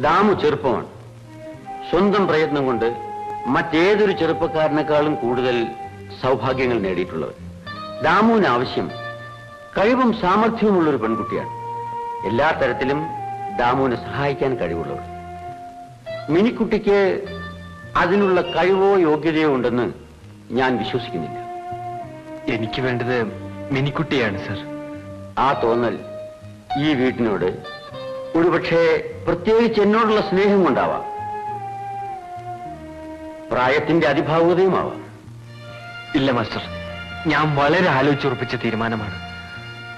ദാമു ചെറുപ്പമാണ്. സ്വന്തം പ്രയത്നം കൊണ്ട് മറ്റേതൊരു ചെറുപ്പക്കാരനേക്കാളും കൂടുതൽ സൗഭാഗ്യങ്ങൾ നേടിയിട്ടുള്ളത്. ദാമുവിന് ആവശ്യം കഴിവും സാമർഥ്യവുമുള്ളൊരു പെൺകുട്ടിയാണ്. എല്ലാ തരത്തിലും ദാമുവിനെ സഹായിക്കാൻ കഴിവുള്ളവർ. മിനിക്കുട്ടിക്ക് അതിനുള്ള കഴിവോ യോഗ്യതയോ ഉണ്ടെന്ന് ഞാൻ വിശ്വസിക്കുന്നില്ല. എനിക്ക് വേണ്ടത് മിനിക്കുട്ടിയാണ് സർ. ആ തോന്നൽ ഈ വീട്ടിനോട് ഒരുപക്ഷെ പ്രത്യേകിച്ച് എന്നോടുള്ള സ്നേഹം കൊണ്ടാവാം, പ്രായത്തിന്റെ അതിഭാവുകതയുമാവാം. ഇല്ല മാസ്റ്റർ, ഞാൻ വളരെ ആലോചിച്ചുറപ്പിച്ച തീരുമാനമാണ്.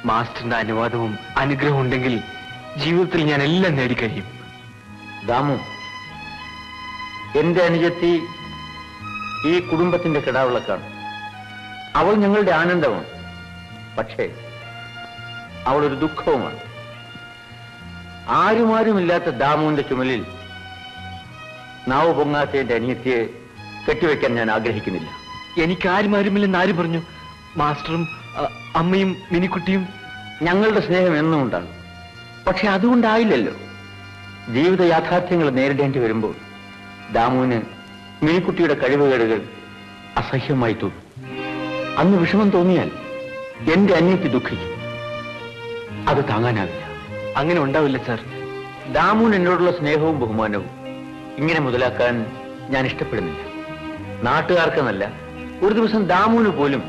മാസ്റ്ററിന്റെ അനുവാദവും അനുഗ്രഹവും ഉണ്ടെങ്കിൽ ജീവിതത്തിൽ ഞാൻ എല്ലാം നേടിക്കഴിയും. ദാമു, എന്റെ അനുജത്തി ഈ കുടുംബത്തിന്റെ കിടാവിളക്കാണ്. അവൾ ഞങ്ങളുടെ ആനന്ദമാണ്. പക്ഷേ അവളൊരു ദുഃഖവുമാണ്. ആരുമാരുമില്ലാത്ത ദാമുവിന്റെ ചുമലിൽ നാവ് പൊങ്ങാത്ത എന്റെ അനിയത്തിയെ കെട്ടിവെക്കാൻ ഞാൻ ആഗ്രഹിക്കുന്നില്ല. എനിക്ക് ആരുമാരുമില്ലെന്ന് ആര് പറഞ്ഞു? മാസ്റ്ററും അമ്മയും മിനിക്കുട്ടിയും. ഞങ്ങളുടെ സ്നേഹം എന്നും ഉണ്ടാകും. പക്ഷെ അതുകൊണ്ടായില്ലല്ലോ. ജീവിത യാഥാർത്ഥ്യങ്ങൾ നേരിടേണ്ടി വരുമ്പോൾ ദാമുവിന് മിനിക്കുട്ടിയുടെ കഴിവുകേടുകൾ അസഹ്യമായി തോന്നും. അന്ന് വിഷമം തോന്നിയാൽ എന്റെ അനിയത്തി ദുഃഖിക്കും. അത് താങ്ങാനാവില്ല. അങ്ങനെ ഉണ്ടാവില്ല സാർ. ദാമുവിന് എന്നോടുള്ള സ്നേഹവും ബഹുമാനവും ഇങ്ങനെ മുതലാക്കാൻ ഞാൻ ഇഷ്ടപ്പെടുന്നില്ല. നാട്ടുകാർക്കെന്നല്ല, ഒരു ദിവസം ദാമുവിന് പോലും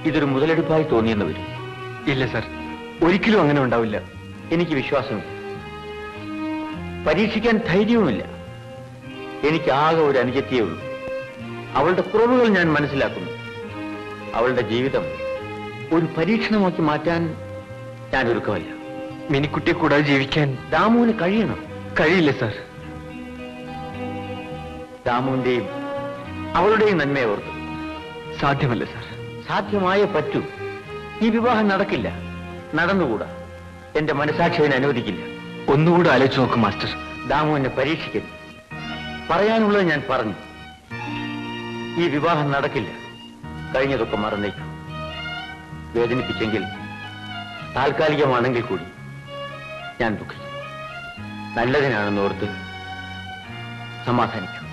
ഇതൊരു മുതലെടുപ്പായി തോന്നിയെന്ന് വരും. ഇല്ല സാർ, ഒരിക്കലും അങ്ങനെ ഉണ്ടാവില്ല. എനിക്ക് വിശ്വാസമില്ല, പരീക്ഷിക്കാൻ ധൈര്യവുമില്ല. എനിക്ക് ആകെ ഒരു അനുജത്തിയേ ഉള്ളൂ. അവളുടെ കുറവുകൾ ഞാൻ മനസ്സിലാക്കുന്നു. അവളുടെ ജീവിതം ഒരു പരീക്ഷണമാക്കി മാറ്റാൻ ഞാൻ ഒരുക്കമല്ല. മിനിക്കുട്ടിയെ കൂടാതെ ജീവിക്കാൻ ദാമുവിന് കഴിയണം. കഴിയില്ല സാർ. ദാമുവിന്റെയും അവളുടെയും നന്മയെ ഓർത്ത് സാധ്യമല്ല സാർ. സാധ്യമായേ പറ്റൂ. ഈ വിവാഹം നടക്കില്ല, നടന്നുകൂടാ. എന്റെ മനസാക്ഷി അനുവദിക്കില്ല. ഒന്നുകൂടെ ആലോചിച്ച് നോക്കും മാസ്റ്റർ. ദാമു എന്നെ പരീക്ഷിക്കരുത്. പറയാനുള്ളത് ഞാൻ പറഞ്ഞു. ഈ വിവാഹം നടക്കില്ല. കഴിഞ്ഞതൊക്കെ മറന്നേക്കും. വേദനിപ്പിച്ചെങ്കിൽ താൽക്കാലികമാണെങ്കിൽ കൂടി ഞാൻ ദുഃഖിക്കും. നല്ലതിനാണെന്ന് ഓർത്ത് സമാധാനിക്കും.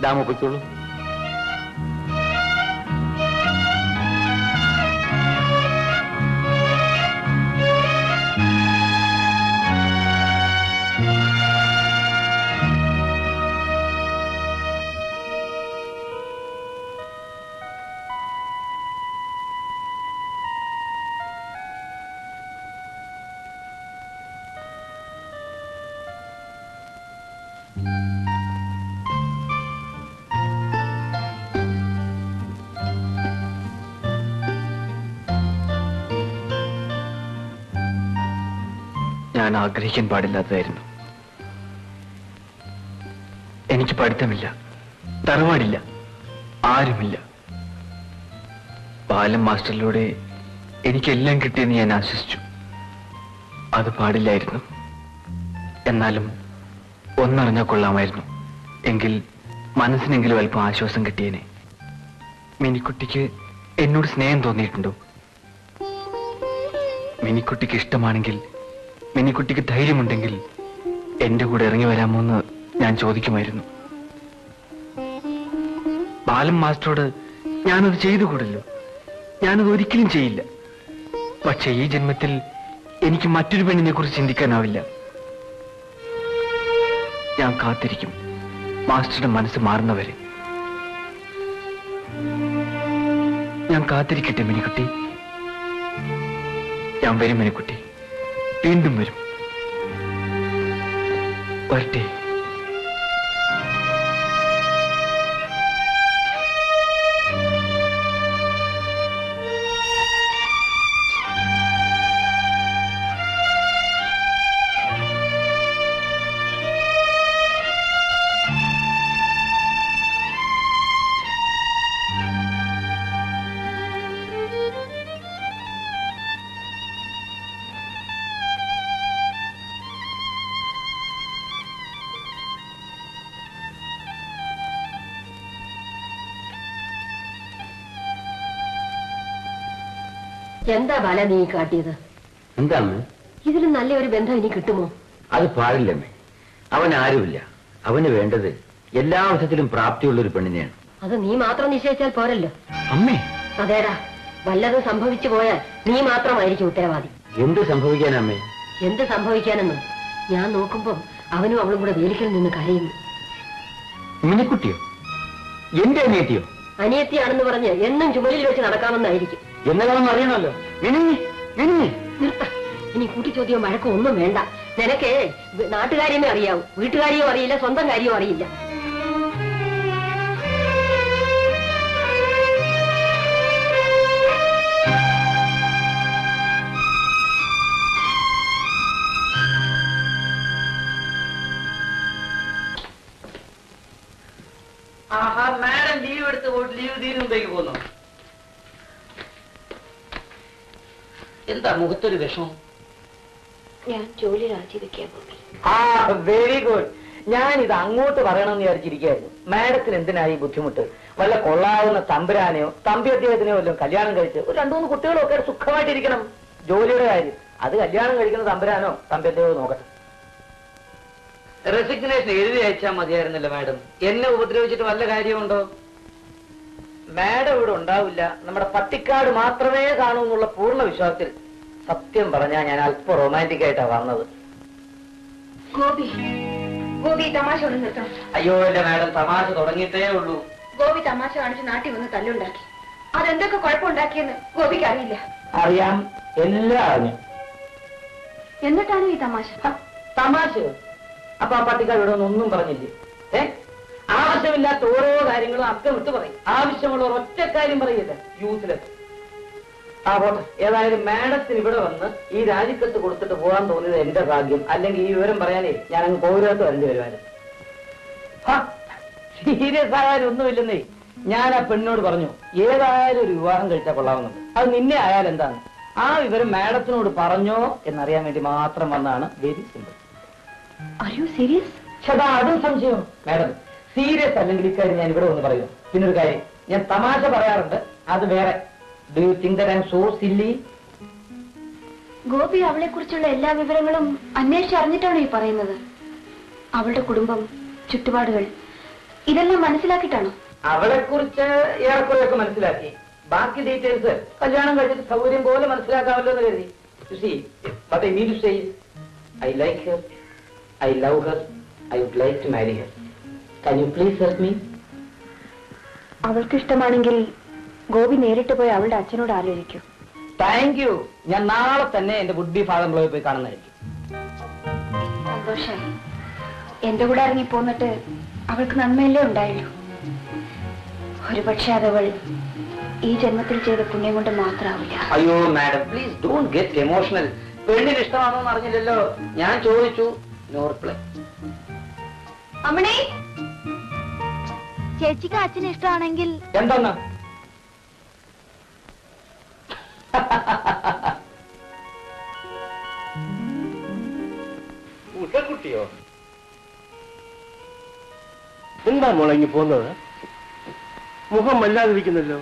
ദാമു പൊയ്ക്കോളൂ. ഞാൻ ആഗ്രഹിക്കാൻ പാടില്ലാത്തതായിരുന്നു. എനിക്ക് പഠിത്തമില്ല, തറവാടില്ല, ആരുമില്ല. ബാലൻ മാസ്റ്ററിലൂടെ എനിക്കെല്ലാം കിട്ടിയെന്ന് ഞാൻ ആശ്വസിച്ചു. അത് പാടില്ലായിരുന്നു. എന്നാലും ഒന്നറിഞ്ഞാൽ കൊള്ളാമായിരുന്നു. എങ്കിൽ മനസ്സിനെങ്കിലും അല്പം ആശ്വാസം കിട്ടിയേനെ. മിനിക്കുട്ടിക്ക് എന്നോട് സ്നേഹം തോന്നിയിട്ടുണ്ടോ? മിനിക്കുട്ടിക്ക് ഇഷ്ടമാണെങ്കിൽ, മിനിക്കുട്ടിക്ക് ധൈര്യമുണ്ടെങ്കിൽ എന്റെ കൂടെ ഇറങ്ങി വരാമോ എന്ന് ഞാൻ ചോദിക്കുമായിരുന്നു. ബാലൻ മാസ്റ്ററോട് ഞാനത് ചെയ്തുകൂടല്ലോ. ഞാനത് ഒരിക്കലും ചെയ്യില്ല. പക്ഷെ ഈ ജന്മത്തിൽ എനിക്ക് മറ്റൊരു പെണ്ണിനെ കുറിച്ച് ചിന്തിക്കാനാവില്ല. ഞാൻ കാത്തിരിക്കും മാസ്റ്ററുടെ മനസ്സ് മാറുന്നവരെ. ഞാൻ കാത്തിരിക്കട്ടെ മിനിക്കുട്ടി. ഞാൻ വരും മിനിക്കുട്ടി, വീണ്ടും വരും. വരട്ടെ. എന്താ ബാല നീ കാട്ടിയത്? എന്താണ്? ഇതിലും നല്ലൊരു ബന്ധം ഇനി കിട്ടുമോ? അത് പാടില്ലമ്മേ. അവൻ ആരുമില്ല. അവന് വേണ്ടത് എല്ലാ വിധത്തിലും പ്രാപ്തിയുള്ള ഒരു പെണ്ണിനെയാണ്. അത് നീ മാത്രം നിശ്ചയിച്ചാൽ പോരല്ലോ. അമ്മേ, അതേടാ, വല്ലതും സംഭവിച്ചു പോയാൽ നീ മാത്രമായിരിക്കും ഉത്തരവാദി. എന്ത് സംഭവിക്കാനമ്മേ? എന്ത് സംഭവിക്കാനെന്നും ഞാൻ നോക്കുമ്പോ അവനും അവളും കൂടെ വേലിക്കൽ നിന്ന് കരയുന്നു. മിനിക്കുട്ടിയോ? എന്റെ അനിയത്തിയോ? അനിയത്തിയാണെന്ന് പറഞ്ഞ് എന്നും ചുമലിൽ വെച്ച് നടക്കാമെന്നായിരിക്കും. എന്നതാണെന്ന് അറിയണമല്ലോ. നിർത്ത. ഇനി കൂട്ടിച്ചോദ്യം വഴക്കോ ഒന്നും വേണ്ട. നിനക്ക് നാട്ടുകാര്യമേ അറിയാവൂ, വീട്ടുകാരിയോ അറിയില്ല, സ്വന്തം കാര്യവും അറിയില്ല. മാഡം ലീവ് എടുത്ത് പോയിട്ട് ലീവ് തീരുമ്പോഴേക്ക് പോന്നു. എന്താ മുഖത്തൊരു വിഷമം? ഞാൻ ജോലി രാജിവെക്കാൻ പോയി. Very good. ഞാൻ ഇത് അങ്ങോട്ട് പറയണമെന്ന് വിചാരിച്ചിരിക്കുകയായിരുന്നു. മാഡത്തിന് എന്തിനായി ബുദ്ധിമുട്ട്? വല്ല കൊള്ളാവുന്ന തമ്പുരാനെയോ തമ്പി അദ്ദേഹത്തിനെയോ വല്ലതും കല്യാണം കഴിച്ച് ഒരു 2-3 കുട്ടികളൊക്കെ സുഖമായിട്ടിരിക്കണം. ജോലിയുടെ കാര്യം അത് കല്യാണം കഴിക്കുന്ന തമ്പുരാനോ തമ്പി അദ്ദേഹമോ നോക്കട്ടെ. റെസിഗ്നേഷൻ എഴുതി അയച്ചാൽ മതിയായിരുന്നല്ലോ മാഡം. എന്നെ ഉപദ്രവിച്ചിട്ട് വല്ല കാര്യമുണ്ടോ? മാഡം ഇവിടെ ഉണ്ടാവില്ല, നമ്മുടെ പട്ടിക്കാട് മാത്രമേ കാണൂ എന്നുള്ള പൂർണ്ണ വിശ്വാസത്തിൽ സത്യം പറഞ്ഞാൽ ഞാൻ അല്പം റൊമാൻറ്റിക് ആയിട്ടാ വന്നത്. ഗോപി തമാശ കൊണ്ട് നിർത്തണം. അയ്യോ എന്റെ മാഡം, തമാശ തുടങ്ങിയിട്ടേ ഉള്ളൂ. ഗോപി തമാശ കാണിച്ച് നാട്ടിൽ വന്ന് തല്ലുണ്ടാക്കി. അതെന്തൊക്കെ കുഴപ്പമുണ്ടാക്കിയെന്ന് ഗോപിക്ക് അറിയില്ല. അറിയാം, എല്ലാം അറിഞ്ഞു. എന്നിട്ടാണ് ഈ തമാശ? തമാശ? അപ്പൊ ആ പട്ടിക്കാട് ഇവിടെ ഒന്നും പറഞ്ഞില്ലേ? ആവശ്യമില്ലാത്ത ഓരോ കാര്യങ്ങളും അക്കം വിട്ട് പറയും. ആവശ്യമുള്ള ഒറ്റ കാര്യം പറയില്ല. യൂസ്ലെസ്. ആ പോട്ടെ. ഏതായാലും മാഡത്തിന് ഇവിടെ വന്ന് ഈ രാജിക്കത്ത് കൊടുത്തിട്ട് പോകാൻ തോന്നിയത് എന്റെ ഭാഗ്യം. അല്ലെങ്കിൽ ഈ വിവരം പറയാനേ ഞാൻ അങ്ങ് പൗരത്ത് വരേണ്ടി വരുമായിരുന്നു. സീരിയസ് ആയാലും ഒന്നുമില്ലെന്നേ. ഞാൻ ആ പെണ്ണിനോട് പറഞ്ഞു ഏതായാലും ഒരു വിവാഹം കഴിച്ചാൽ കൊള്ളാവുന്നുണ്ട്. അത് നിന്നെ ആയാലും എന്താണ്? ആ വിവരം മാഡത്തിനോട് പറഞ്ഞോ എന്നറിയാൻ വേണ്ടി മാത്രം വന്നാണ്. Very simple. ചേട്ടാ, അതും സംശയം. മാഡം സീരിയസ് അല്ലെങ്കിൽ ഇക്കാര്യം ഞാൻ ഇവിടെ ഒന്ന് പറയൂ. പിന്നൊരു കാര്യം, ഞാൻ തമാശ പറയാറുണ്ട്, അത് വേറെ. Do you think that I am so silly? Gopi അവളെ കുറിച്ചുള്ള എല്ലാ വിവരങ്ങളും അന്വേഷിച്ചറിഞ്ഞിട്ടാണ് ഈ പറയുന്നത്? അവളുടെ കുടുംബം, ചുറ്റുപാടുകൾ ഇതെല്ലാം മനസ്സിലാക്കിയിട്ടാണോ? അവളെ കുറിച്ച് ഏറെക്കുറെയൊക്കെ മനസ്സിലാക്കി. ബാക്കി ഡീറ്റെയിൽസ് കല്യാണം കഴിഞ്ഞിട്ട് സൗകര്യം പോലെ മനസ്സിലാക്കാമല്ലോ എന്ന് കരുതി. You see, what I mean to say is, I like her, I love her, I would like to marry her. Can you please help me? അവൾക്ക് ഇഷ്ടമാണെങ്കിൽ ഗോപി നേരിട്ട് പോയി അവളുടെ അച്ഛനോട് ആലോചിക്കൂ. Thank you. ഞാൻ നാളെ തന്നെ എന്റെ വുഡ് ബി ഫാദർ ഇൻ ലോയെ പോയി കാണുന്നതായിരിക്കും. സന്തോഷായി. എന്റെ കൂടെ ഇറങ്ങി പോന്നിട്ട് അവൾക്ക് നന്മയല്ലേ ഉണ്ടായുള്ളൂ. ഒരുപക്ഷെ അതവൾ ഈ ജന്മത്തിൽ ചെയ്ത പുണ്യം കൊണ്ട് മാത്രമാവില്ല. അയ്യോ madam, please don't get emotional. പെണ്ണിന് ഇഷ്ടമാണോ എന്ന് അറിഞ്ഞില്ലല്ലോ. ഞാൻ ചോദിച്ചു, നോ റിപ്ലൈ. അമ്മണി, ചേച്ചിക്ക് അച്ഛന് ഇഷ്ടമാണെങ്കിൽ എന്തെന്നാ? ഉഷക്കുട്ടിയോ? എന്താ മുളങ്ങി പോകുന്നത്? മുഖം വല്ലാതിരിക്കുന്നല്ലോ.